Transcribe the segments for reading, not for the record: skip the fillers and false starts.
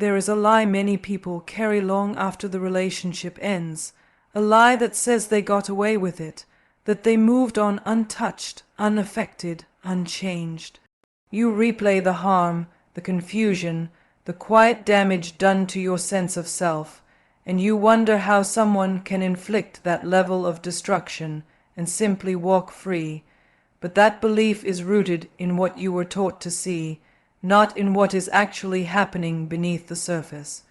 There is a lie many people carry long after the relationship ends, a lie that says they got away with it, that they moved on untouched, unaffected, unchanged. You replay the harm, the confusion, the quiet damage done to your sense of self, and you wonder how someone can inflict that level of destruction and simply walk free. But that belief is rooted in what you were taught to see, not in what is actually happening beneath the surface.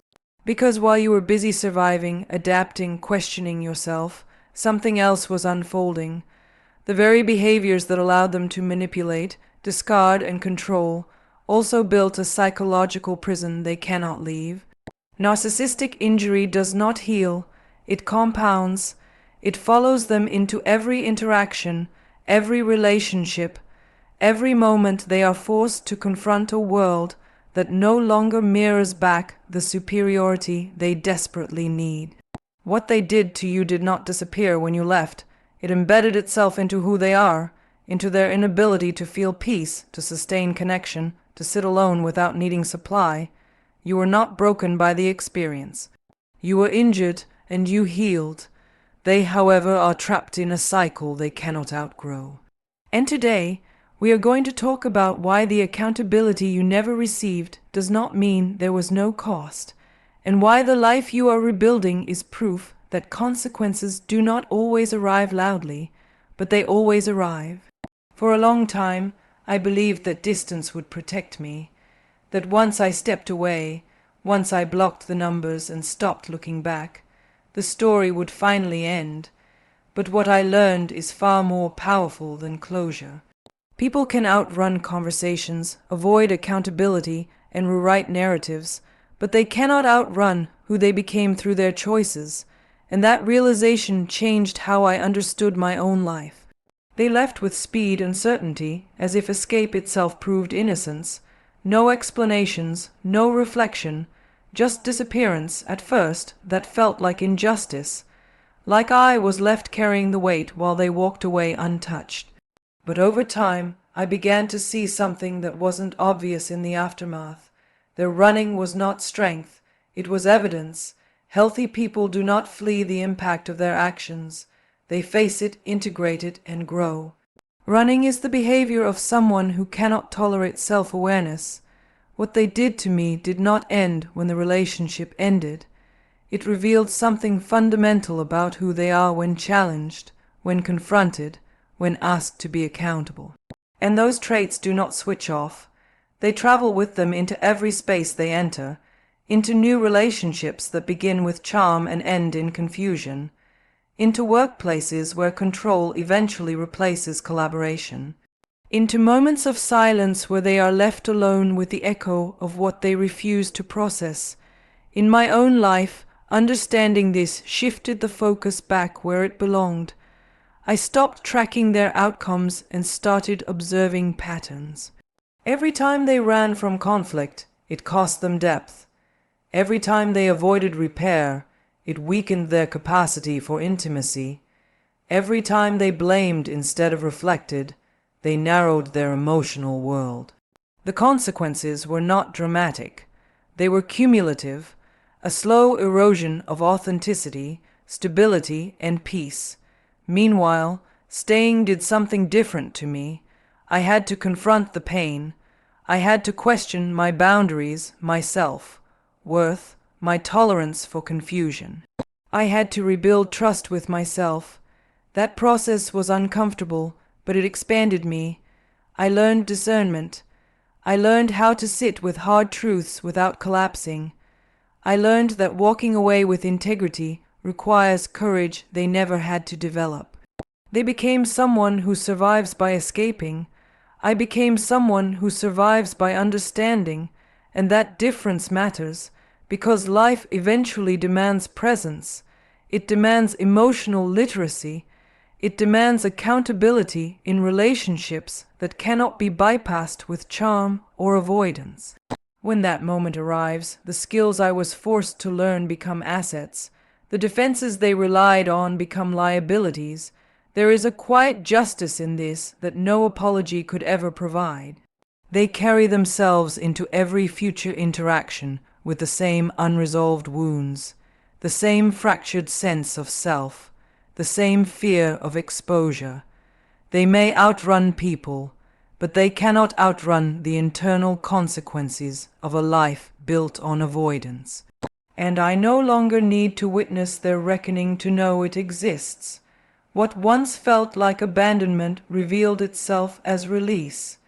Because while you were busy surviving, adapting, questioning yourself, something else was unfolding. The very behaviors that allowed them to manipulate, discard, and control also built a psychological prison they cannot leave. Narcissistic injury does not heal, it compounds. It follows them into every interaction, every relationship, every moment they are forced to confront a world that no longer mirrors back the superiority they desperately need. What they did to you did not disappear when you left. It embedded itself into who they are, into their inability to feel peace, to sustain connection, to sit alone without needing supply. You were not broken by the experience. You were injured and you healed. They, however, are trapped in a cycle they cannot outgrow. And today, we are going to talk about why the accountability you never received does not mean there was no cost, and why the life you are rebuilding is proof that consequences do not always arrive loudly, but they always arrive. For a long time, I believed that distance would protect me, that once I stepped away, once I blocked the numbers and stopped looking back, the story would finally end. But what I learned is far more powerful than closure. People can outrun conversations, avoid accountability, and rewrite narratives, but they cannot outrun who they became through their choices, and that realization changed how I understood my own life. They left with speed and certainty, as if escape itself proved innocence. No explanations, no reflection, just disappearance at first that felt like injustice, like I was left carrying the weight while they walked away untouched. But over time, I began to see something that wasn't obvious in the aftermath. Their running was not strength, it was evidence. Healthy people do not flee the impact of their actions. They face it, integrate it, and grow. Running is the behavior of someone who cannot tolerate self-awareness. What they did to me did not end when the relationship ended. It revealed something fundamental about who they are when challenged, when confronted, when asked to be accountable. And those traits do not switch off. They travel with them into every space they enter, into new relationships that begin with charm and end in confusion, into workplaces where control eventually replaces collaboration, into moments of silence where they are left alone with the echo of what they refuse to process. In my own life, understanding this shifted the focus back where it belonged. I stopped tracking their outcomes and started observing patterns. Every time they ran from conflict, it cost them depth. Every time they avoided repair, it weakened their capacity for intimacy. Every time they blamed instead of reflected, they narrowed their emotional world. The consequences were not dramatic. They were cumulative, a slow erosion of authenticity, stability, and peace. Meanwhile, staying did something different to me. I had to confront the pain. I had to question my boundaries, my self-worth, my tolerance for confusion. I had to rebuild trust with myself. That process was uncomfortable, but it expanded me. I learned discernment. I learned how to sit with hard truths without collapsing. I learned that walking away with integrity requires courage they never had to develop. They became someone who survives by escaping. I became someone who survives by understanding, and that difference matters, because life eventually demands presence. It demands emotional literacy. It demands accountability in relationships that cannot be bypassed with charm or avoidance. When that moment arrives, the skills I was forced to learn become assets. The defenses they relied on become liabilities. There is a quiet justice in this that no apology could ever provide. They carry themselves into every future interaction, with the same unresolved wounds, the same fractured sense of self, the same fear of exposure. They may outrun people, but they cannot outrun the internal consequences of a life built on avoidance. And I no longer need to witness their reckoning to know it exists. What once felt like abandonment revealed itself as release.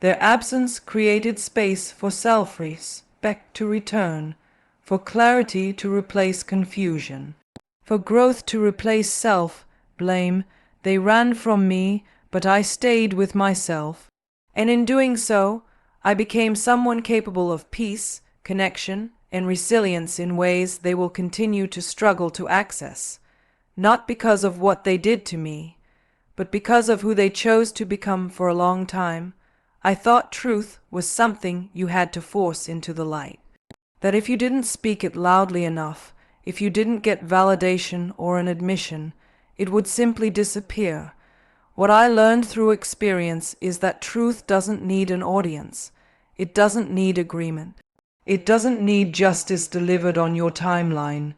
Their absence created space for self-respect to return, for clarity to replace confusion, for growth to replace self-blame. They ran from me, but I stayed with myself. And in doing so, I became someone capable of peace, connection, and resilience in ways they will continue to struggle to access, not because of what they did to me, but because of who they chose to become for a long time. I thought truth was something you had to force into the light, that if you didn't speak it loudly enough, if you didn't get validation or an admission, it would simply disappear. What I learned through experience is that truth doesn't need an audience. It doesn't need agreement. It doesn't need justice delivered on your timeline.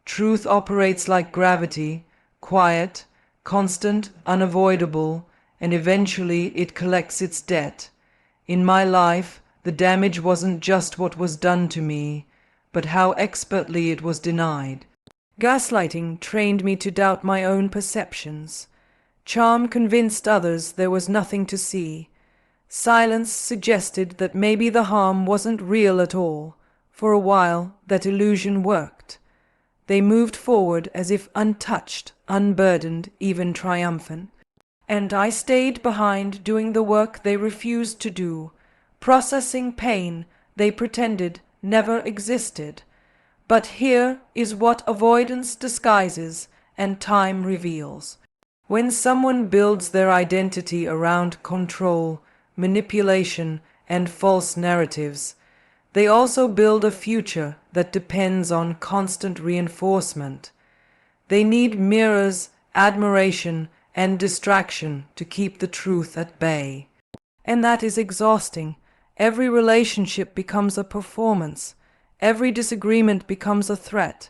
Truth operates like gravity, quiet, constant, unavoidable, and eventually it collects its debt. In my life, the damage wasn't just what was done to me, but how expertly it was denied. Gaslighting trained me to doubt my own perceptions. Charm convinced others there was nothing to see. Silence suggested that maybe the harm wasn't real at all. For a while, that illusion worked. They moved forward as if untouched, unburdened, even triumphant. And I stayed behind doing the work they refused to do, processing pain they pretended never existed. But here is what avoidance disguises and time reveals. When someone builds their identity around control, manipulation, and false narratives, they also build a future that depends on constant reinforcement. They need mirrors, admiration, and distraction to keep the truth at bay. And that is exhausting. Every relationship becomes a performance. Every disagreement becomes a threat.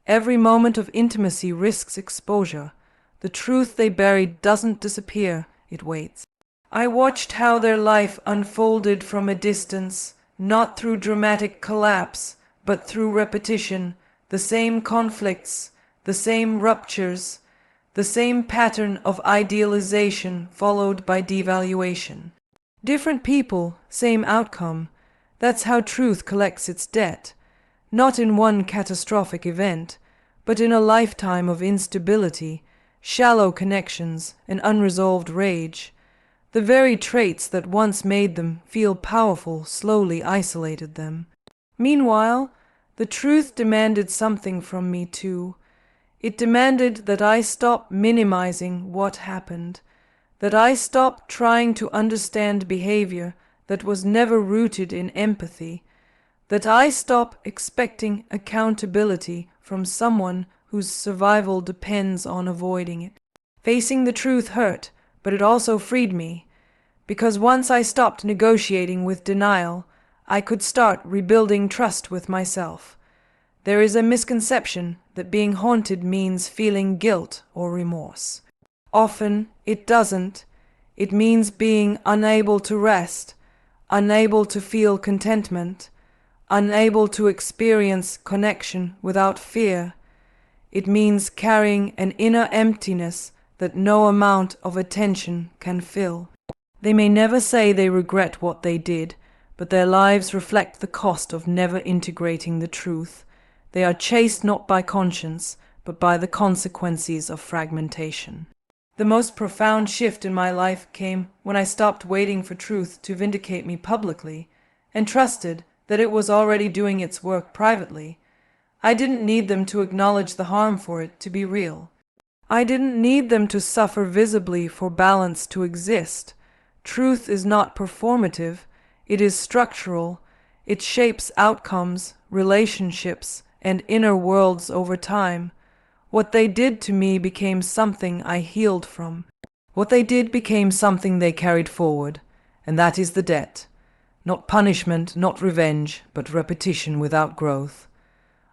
Every moment of intimacy risks exposure. The truth they buried doesn't disappear, it waits. I watched how their life unfolded from a distance, not through dramatic collapse, but through repetition, the same conflicts, the same ruptures, the same pattern of idealization followed by devaluation. Different people, same outcome. That's how truth collects its debt, not in one catastrophic event, but in a lifetime of instability, shallow connections, and unresolved rage. The very traits that once made them feel powerful slowly isolated them. Meanwhile, the truth demanded something from me too. It demanded that I stop minimizing what happened, that I stop trying to understand behavior that was never rooted in empathy, that I stop expecting accountability from someone whose survival depends on avoiding it. Facing the truth hurt, but it also freed me, because once I stopped negotiating with denial, I could start rebuilding trust with myself. There is a misconception that being haunted means feeling guilt or remorse. Often it doesn't. It means being unable to rest, unable to feel contentment, unable to experience connection without fear. It means carrying an inner emptiness that no amount of attention can fill. They may never say they regret what they did, but their lives reflect the cost of never integrating the truth. They are chased not by conscience, but by the consequences of fragmentation. The most profound shift in my life came when I stopped waiting for truth to vindicate me publicly, and trusted that it was already doing its work privately. I didn't need them to acknowledge the harm for it to be real. I didn't need them to suffer visibly for balance to exist. Truth is not performative, it is structural. It shapes outcomes, relationships, and inner worlds over time. What they did to me became something I healed from. What they did became something they carried forward, and that is the debt. Not punishment, not revenge, but repetition without growth.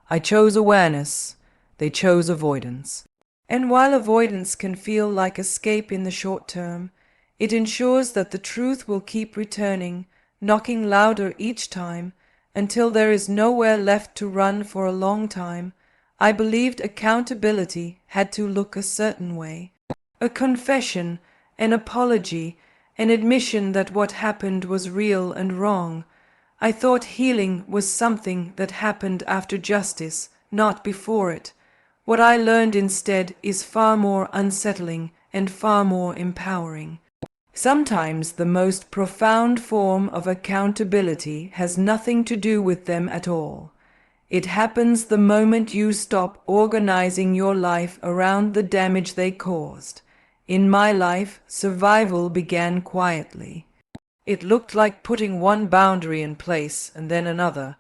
I chose awareness, they chose avoidance. And while avoidance can feel like escape in the short term, it ensures that the truth will keep returning, knocking louder each time, until there is nowhere left to run for a long time. I believed accountability had to look a certain way. A confession, an apology, an admission that what happened was real and wrong. I thought healing was something that happened after justice, not before it. What I learned instead is far more unsettling and far more empowering. Sometimes the most profound form of accountability has nothing to do with them at all. It happens the moment you stop organizing your life around the damage they caused. In my life, survival began quietly. It looked like putting one boundary in place and then another.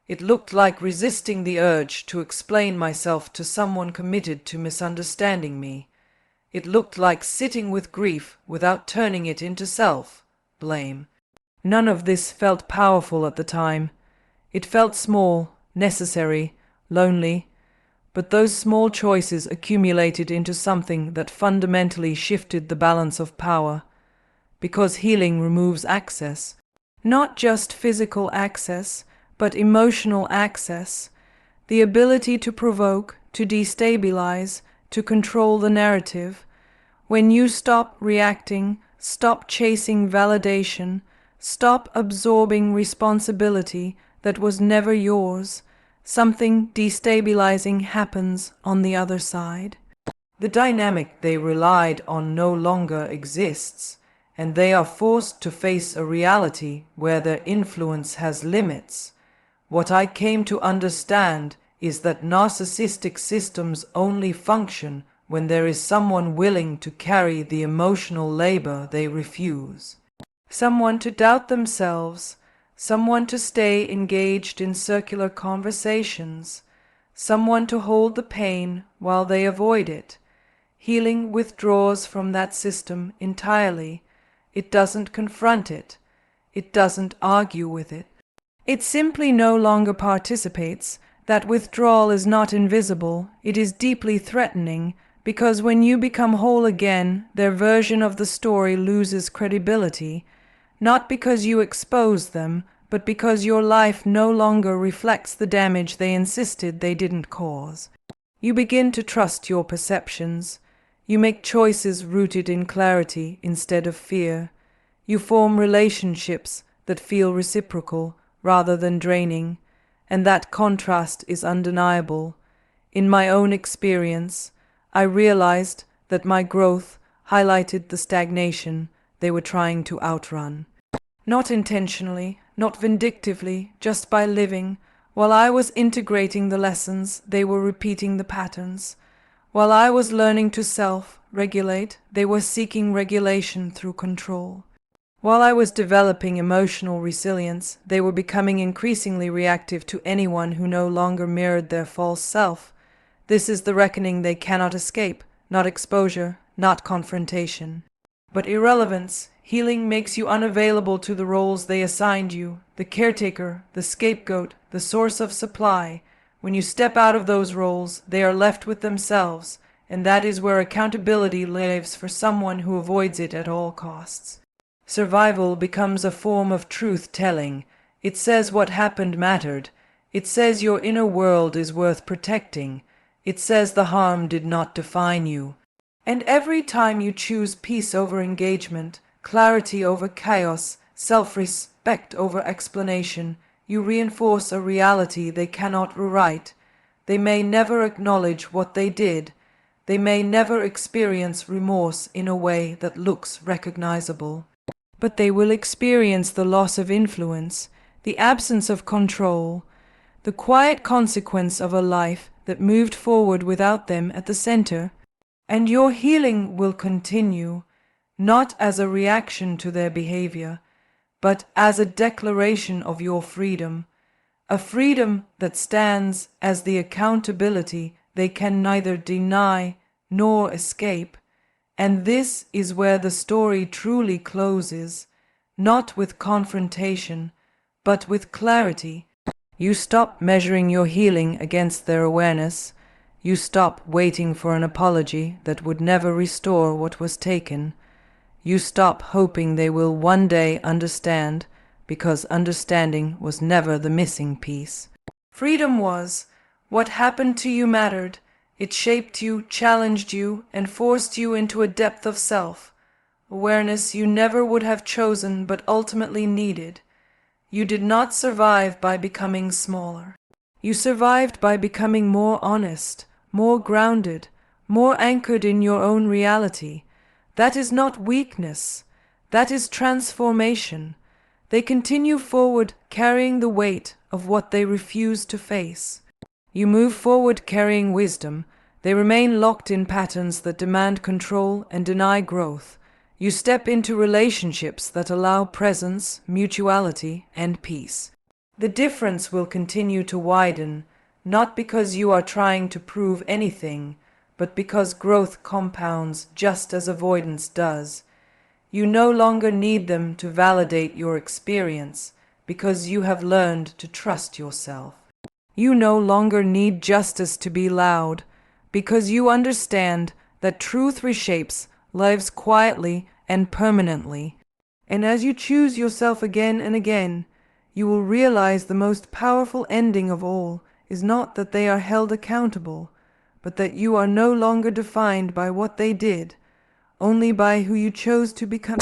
It looked like resisting the urge to explain myself to someone committed to misunderstanding me. It looked like sitting with grief without turning it into self-blame. None of this felt powerful at the time. It felt small, necessary, lonely, but those small choices accumulated into something that fundamentally shifted the balance of power. Because healing removes access, not just physical access, but emotional access, the ability to provoke, to destabilize, to control the narrative. When you stop reacting, stop chasing validation, stop absorbing responsibility that was never yours, something destabilizing happens on the other side. The dynamic they relied on no longer exists, and they are forced to face a reality where their influence has limits. What I came to understand is that narcissistic systems only function when there is someone willing to carry the emotional labor they refuse. Someone to doubt themselves, someone to stay engaged in circular conversations, someone to hold the pain while they avoid it. Healing withdraws from that system entirely. It doesn't confront it. It doesn't argue with it. It simply no longer participates. That withdrawal is not invisible, it is deeply threatening, because when you become whole again, their version of the story loses credibility, not because you expose them, but because your life no longer reflects the damage they insisted they didn't cause. You begin to trust your perceptions. You make choices rooted in clarity instead of fear. You form relationships that feel reciprocal rather than draining. And that contrast is undeniable. In my own experience, I realized that my growth highlighted the stagnation they were trying to outrun. Not intentionally, not vindictively, just by living. While I was integrating the lessons, they were repeating the patterns. While I was learning to self-regulate, they were seeking regulation through control. While I was developing emotional resilience, they were becoming increasingly reactive to anyone who no longer mirrored their false self. This is the reckoning they cannot escape, not exposure, not confrontation. But irrelevance, healing makes you unavailable to the roles they assigned you, the caretaker, the scapegoat, the source of supply. When you step out of those roles, they are left with themselves, and that is where accountability lives for someone who avoids it at all costs. Survival becomes a form of truth-telling. It says what happened mattered. It says your inner world is worth protecting. It says the harm did not define you. And every time you choose peace over engagement, clarity over chaos, self-respect over explanation, you reinforce a reality they cannot rewrite. They may never acknowledge what they did. They may never experience remorse in a way that looks recognizable. But they will experience the loss of influence, the absence of control, the quiet consequence of a life that moved forward without them at the center. And your healing will continue, not as a reaction to their behavior, but as a declaration of your freedom, a freedom that stands as the accountability they can neither deny nor escape. And this is where the story truly closes, not with confrontation, but with clarity. You stop measuring your healing against their awareness. You stop waiting for an apology that would never restore what was taken. You stop hoping they will one day understand, because understanding was never the missing piece. Freedom was. What happened to you mattered. It shaped you, challenged you, and forced you into a depth of self. Awareness you never would have chosen but ultimately needed. You did not survive by becoming smaller. You survived by becoming more honest, more grounded, more anchored in your own reality. That is not weakness. That is transformation. They continue forward carrying the weight of what they refuse to face. You move forward carrying wisdom. They remain locked in patterns that demand control and deny growth. You step into relationships that allow presence, mutuality, and peace. The difference will continue to widen, not because you are trying to prove anything, but because growth compounds just as avoidance does. You no longer need them to validate your experience, because you have learned to trust yourself. You no longer need justice to be loud, because you understand that truth reshapes lives quietly and permanently. And as you choose yourself again and again, you will realize the most powerful ending of all is not that they are held accountable, but that you are no longer defined by what they did, only by who you chose to become.